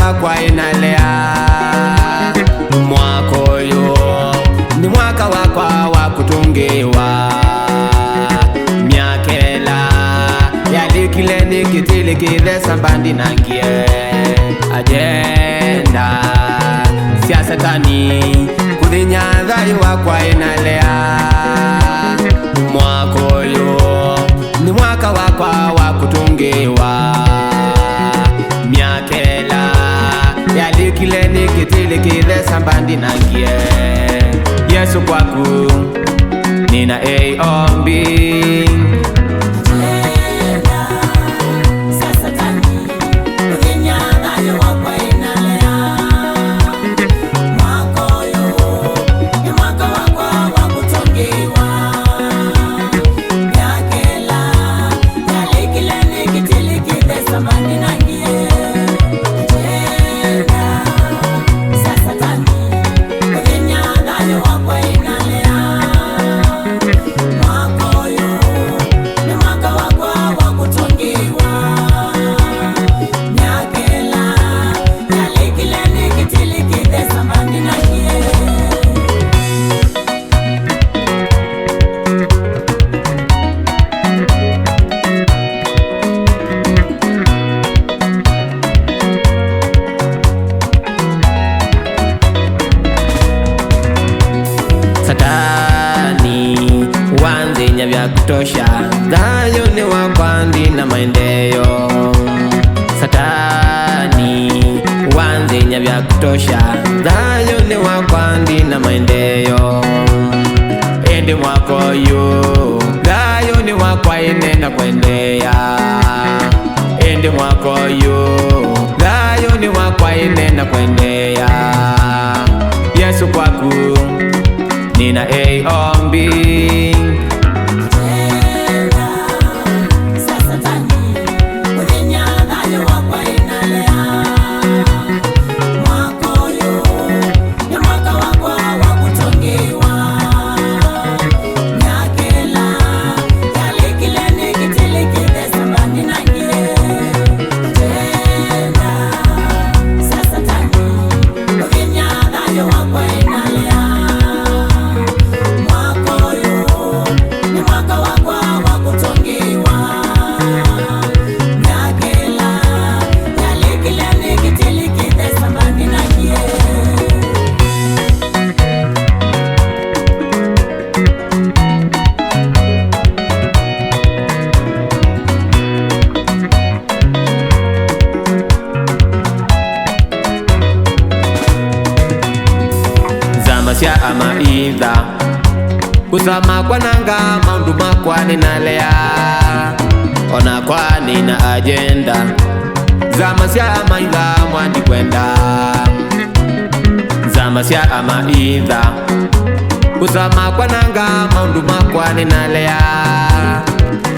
wakwa inalea. Mwaka uyu ni mwaka wakwa wa kutungiwa. Myakela yalikile nikitilikile sambandi nangie. Agenda sia satani kuthinya thayu wakwa inalea. Mwaka uyu ni mwaka wakwa wa kutungiwa. Myakela yalikile nikitilikile sambandi nangie. Yesu kwaku nina ombi. Satani wanzinya vya kutosha, thayu ni wakwa ndina maendeleo. Satani wanzinya vya kutosha, thayu ni wakwa ndina maendeleo. Ende mwako yu thayu ni wakwa inena kuendea. Ende mwako yu thayu ni wakwa inena kuendea. Yesu kwaku nina ombi. Sia amaitha kusama kwananga maundu makwa ninalea. Ona kwa nina agenda zama sia amaitha mwandi kwenda. Zama sia amaitha kusama kwananga maundu makwa ninalea.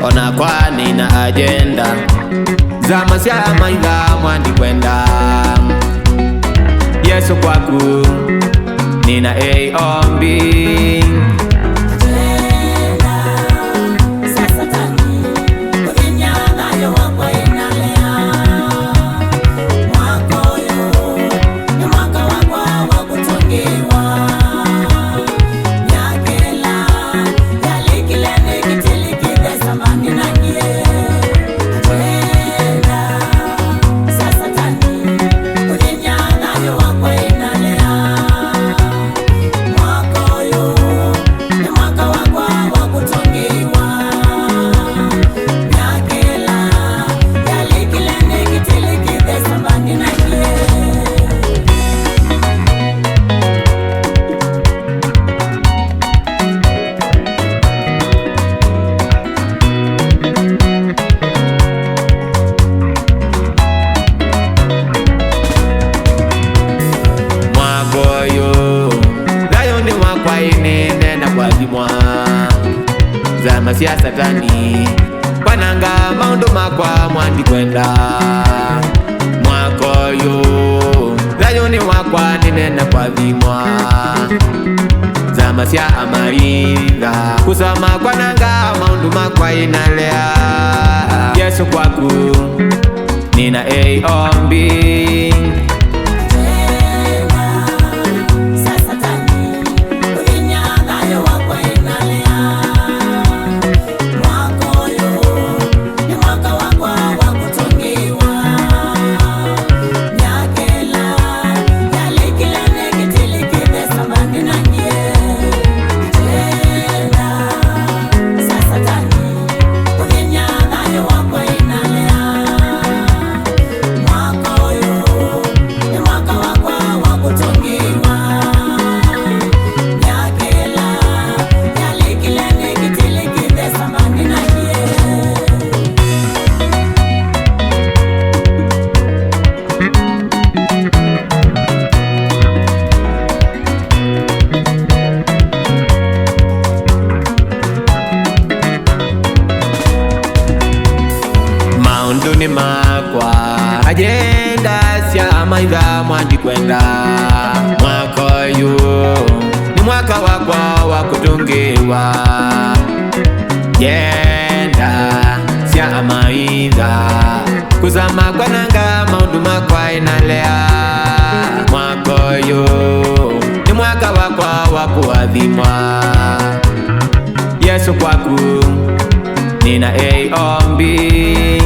Ona kwa nina agenda zama sia amaitha mwandi kwenda. Yesu kwaku nina ombi. Zama sia satani kwananga maundu makwa mwandi kwenda. Mwaka uyu thayu ni wakwa ninena kwathimwa. Zama sia amaitha kusama kwananga maundu makwa inalea. Yesu kwaku nina ombi. maitha mwanji kwenda. Mwaka uyu ni mwaka wakwa wa kutungiwa. Yenda cia maitha kuzama kwananga maundu makwa inalea. Mwaka uyu ni mwaka wakwa wa kuathimwa. Yesu kwaku nina ombi,